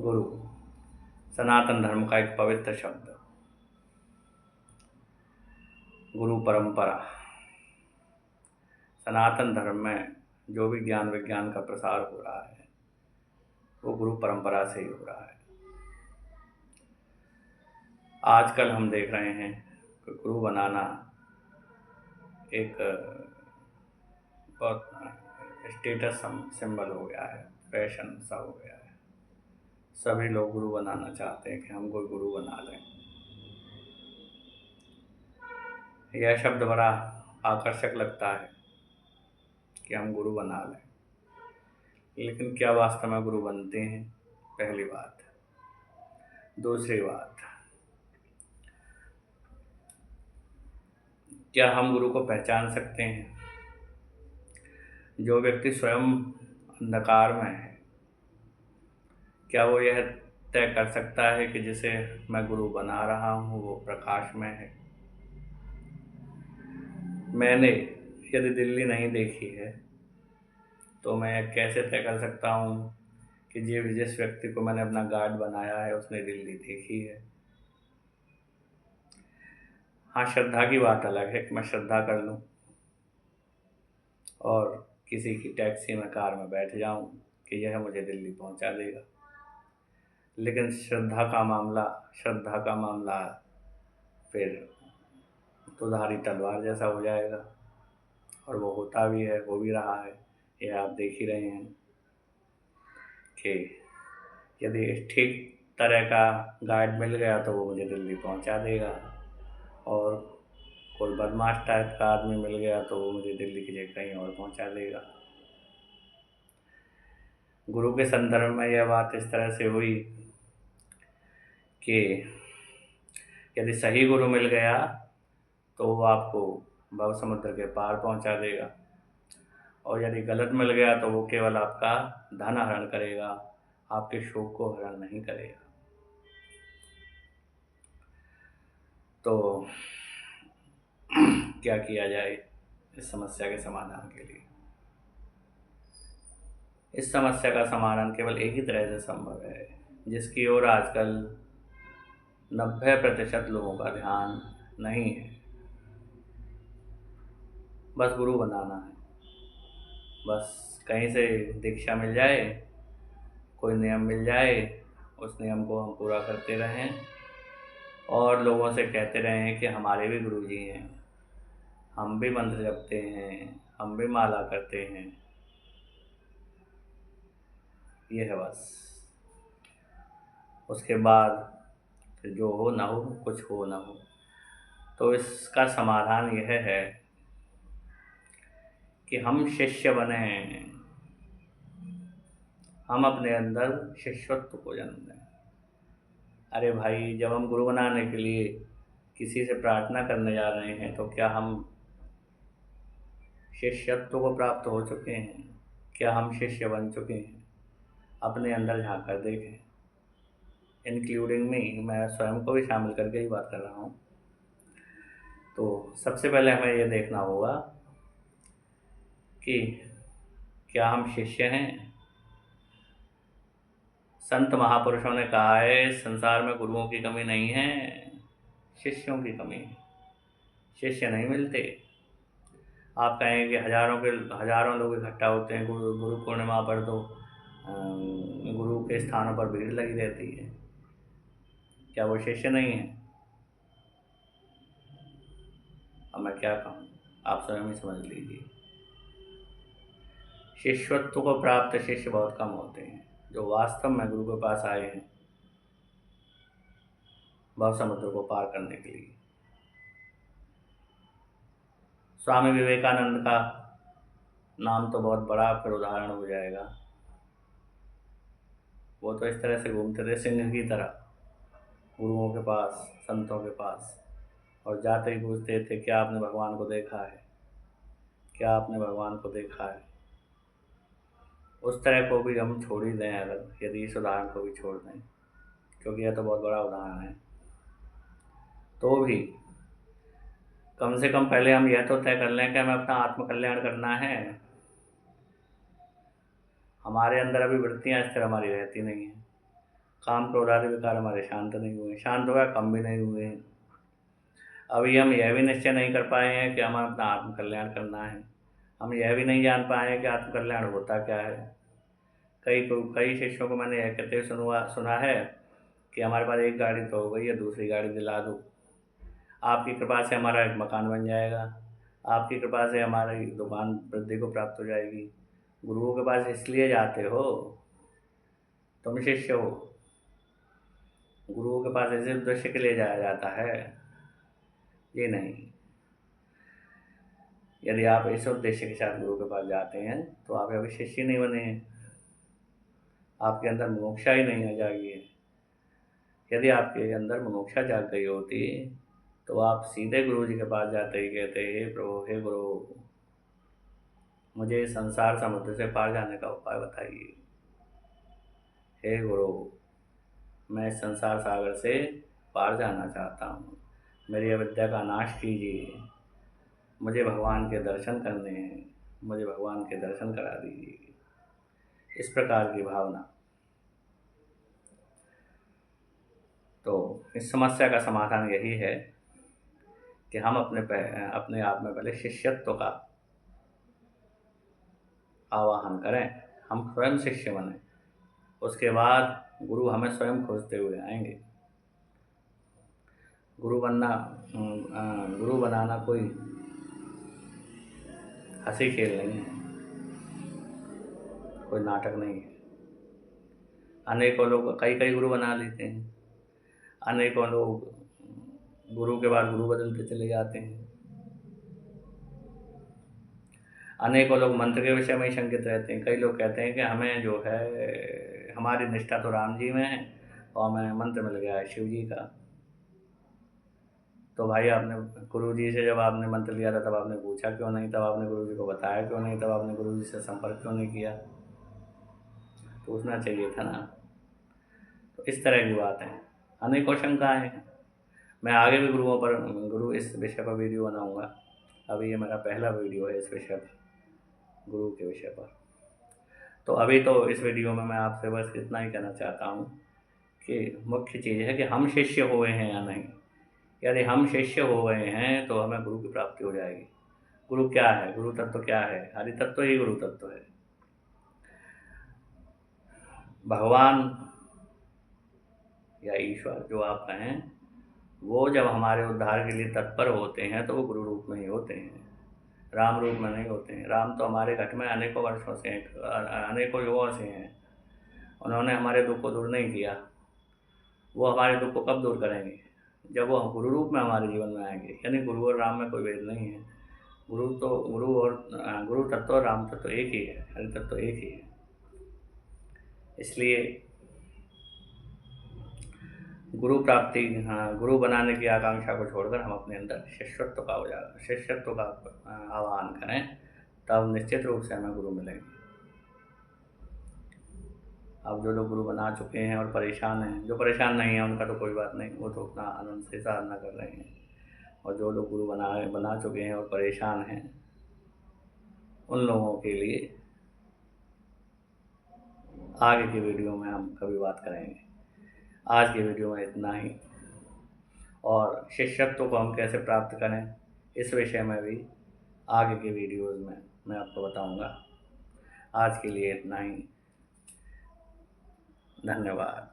गुरु सनातन धर्म का एक पवित्र शब्द। गुरु परंपरा। सनातन धर्म में जो भी ज्ञान विज्ञान का प्रसार हो रहा है वो गुरु परंपरा से ही हो रहा है। आजकल हम देख रहे हैं कि गुरु बनाना एक बहुत स्टेटस सिंबल हो गया है, फैशन सा हो गया है। सभी लोग गुरु बनाना चाहते हैं कि हम कोई गुरु बना लें। यह शब्द बड़ा आकर्षक लगता है कि हम गुरु बना लें, लेकिन क्या वास्तव में गुरु बनते हैं? पहली बात। दूसरी बात, क्या हम गुरु को पहचान सकते हैं? जो व्यक्ति स्वयं अंधकार में है, क्या वो यह तय कर सकता है कि जिसे मैं गुरु बना रहा हूँ वो प्रकाश में है? मैंने यदि दिल्ली नहीं देखी है तो मैं कैसे तय कर सकता हूँ कि जिस व्यक्ति को मैंने अपना गार्ड बनाया है उसने दिल्ली देखी है? हाँ, श्रद्धा की बात अलग है कि मैं श्रद्धा कर लूँ और किसी की टैक्सी में कार में बैठ जाऊँ कि यह मुझे दिल्ली पहुँचा देगा, लेकिन श्रद्धा का मामला फिर दुधारी तलवार जैसा हो जाएगा। और वो होता भी है, हो भी रहा है। यह आप देख ही रहे हैं कि यदि ठीक तरह का गाइड मिल गया तो वो मुझे दिल्ली पहुंचा देगा, और कोई बदमाश टाइप का आदमी मिल गया तो वो मुझे दिल्ली की जगह कहीं और पहुंचा देगा। गुरु के संदर्भ में यह बात इस तरह से हुई कि यदि सही गुरु मिल गया तो वो आपको भव समुद्र के पार पहुंचा देगा, और यदि गलत मिल गया तो वो केवल आपका धन हरण करेगा, आपके शोक को हरण नहीं करेगा। तो क्या किया जाए इस समस्या के समाधान के लिए? इस समस्या का समाधान केवल एक ही तरह से संभव है, जिसकी ओर आजकल 90% लोगों का ध्यान नहीं है। बस गुरु बनाना है। बस कहीं से दीक्षा मिल जाए, कोई नियम मिल जाए, उस नियम को हम पूरा करते रहें और लोगों से कहते रहें कि हमारे भी गुरु जी हैं, हम भी मंत्र जपते हैं, हम भी माला करते हैं। ये है बस। उसके बाद फिर जो हो ना हो, कुछ हो ना हो। तो इसका समाधान यह है कि हम शिष्य बने, हम अपने अंदर शिष्यत्व को जन्म दें। अरे भाई, जब हम गुरु बनाने के लिए किसी से प्रार्थना करने जा रहे हैं तो क्या हम शिष्यत्व को प्राप्त हो चुके हैं? क्या हम शिष्य बन चुके हैं? अपने अंदर झांक कर देखें, इंक्लूडिंग मी, मैं स्वयं को भी शामिल करके ही बात कर रहा हूँ। तो सबसे पहले हमें ये देखना होगा कि क्या हम शिष्य हैं? संत महापुरुषों ने कहा है संसार में गुरुओं की कमी नहीं है, शिष्यों की कमी है। शिष्य नहीं मिलते। आप कहेंगे हजारों लोग इकट्ठा होते हैं गुरु पूर्णिमा पर, तो गुरु के स्थानों पर भीड़ लगी रहती है। क्या वो शिष्य नहीं है? अब मैं क्या कहूँ, आप स्वयं ही समझ लीजिए। शिष्यत्व को प्राप्त शिष्य बहुत कम होते हैं जो वास्तव में गुरु के पास आए हैं भव समुद्र को पार करने के लिए। स्वामी विवेकानंद का नाम तो बहुत बड़ा फिर उदाहरण हो जाएगा। वो तो इस तरह से घूमते थे सिंह की तरह गुरुओं के पास, संतों के पास, और जाते ही पूछते थे क्या आपने भगवान को देखा है, क्या आपने भगवान को देखा है। उस तरह को भी हम छोड़ ही दें, अगर यदि इस उदाहरण को भी छोड़ दें, क्योंकि यह तो बहुत बड़ा उदाहरण है, तो भी कम से कम पहले हम यह तो तय कर लें कि हमें अपना आत्मकल्याण करना है। हमारे अंदर अभी वृत्तियाँ स्थिर हमारी रहती नहीं हैं। काम क्रोध आदि विकार हमारे शांत नहीं हुए, शांत हुआ कम भी नहीं हुए हैं। अभी हम यह भी निश्चय नहीं कर पाए हैं कि हमें अपना आत्म कल्याण करना है। हम यह भी नहीं जान पाए हैं कि आत्म कल्याण होता क्या है। कई शिष्यों को मैंने यह कहते हुए सुना है कि हमारे पास एक गाड़ी तो हो गई है, दूसरी गाड़ी दिला दो, आपकी कृपा से हमारा एक मकान बन जाएगा, आपकी कृपा से हमारी दुकान वृद्धि को प्राप्त हो जाएगी। गुरुओं के पास इसलिए जाते हो, तुम शिष्य हो, गुरुओं के पास इस उद्देश्य के लिए जाया जाता है, ये नहीं। यदि आप इस उद्देश्य के साथ गुरु के पास जाते हैं तो आप अभी शिष्य नहीं बने हैं, आपके अंदर मुमुक्षा ही नहीं आ जागी है। यदि आपके अंदर मुमुक्षा जाग गई होती तो आप सीधे गुरु जी के पास जाते ही कहते, हे प्रभु, हे गुरु, मुझे संसार समुद्र से पार जाने का उपाय बताइए। हे गुरु, मैं संसार सागर से पार जाना चाहता हूँ, मेरी अविद्या का नाश कीजिए, मुझे भगवान के दर्शन करने हैं, मुझे भगवान के दर्शन करा दीजिए। इस प्रकार की भावना। तो इस समस्या का समाधान यही है कि हम अपने आप में पहले शिष्यत्व का आवाहन करें, हम स्वयं शिष्य बने, उसके बाद गुरु हमें स्वयं खोजते हुए आएंगे। गुरु बनाना कोई हंसी खेल नहीं है, कोई नाटक नहीं है। अनेकों लोग कई गुरु बना लेते हैं, अनेकों लोग गुरु के बाद गुरु बदलते चले जाते हैं, अनेकों लोग मंत्र के विषय में ही शंकित रहते हैं। कई लोग कहते हैं कि हमें जो है, हमारी निष्ठा तो राम जी में है और हमें मंत्र मिल गया है शिव जी का। तो भाई, आपने गुरु जी से जब आपने मंत्र लिया था तब आपने पूछा क्यों नहीं, तब आपने गुरु जी को बताया क्यों नहीं, तब आपने गुरु जी से संपर्क क्यों नहीं किया? पूछना चाहिए था ना। तो इस तरह की बात है, अनेकों शंकाएँ हैं। मैं आगे भी गुरु इस विषय पर वीडियो बनाऊँगा। अभी ये मेरा पहला वीडियो है इस विषय पर, गुरु के विषय पर। तो अभी तो इस वीडियो में मैं आपसे बस इतना ही कहना चाहता हूँ कि मुख्य चीज़ है कि हम शिष्य हुए हैं या नहीं। यदि हम शिष्य हो गए हैं तो हमें गुरु की प्राप्ति हो जाएगी। गुरु क्या है? गुरु तत्व क्या है? हरि तत्व ही गुरु तत्व है। भगवान या ईश्वर जो आप कहें, वो जब हमारे उद्धार के लिए तत्पर होते हैं तो वो गुरु रूप में ही होते हैं, राम रूप में नहीं होते हैं। राम तो हमारे घट में अनेकों वर्षों से, अनेकों युगों से हैं, उन्होंने हमारे दुख को दूर नहीं किया। वो हमारे दुख को कब दूर करेंगे? जब वो गुरु रूप में हमारे जीवन में आएंगे। यानी गुरु और राम में कोई भेद नहीं है। गुरु तत्व और राम तत्व एक ही है, हरि तत्व एक ही है। इसलिए गुरु प्राप्ति, गुरु बनाने की आकांक्षा को छोड़कर हम अपने अंदर शिष्यत्व का आह्वान करें, तब निश्चित रूप से हमें गुरु मिलेंगे। अब जो लोग गुरु बना चुके हैं और परेशान हैं, जो परेशान नहीं हैं उनका तो कोई बात नहीं, वो तो अपना आनंद से साधना कर रहे हैं। और जो लोग गुरु बना चुके हैं और परेशान हैं, उन लोगों के लिए आगे की वीडियो में हम कभी बात करेंगे। आज की वीडियो में इतना ही। और शिष्यत्व को हम कैसे प्राप्त करें, इस विषय में भी आगे की वीडियोज़ में मैं आपको बताऊंगा। आज के लिए इतना ही। धन्यवाद।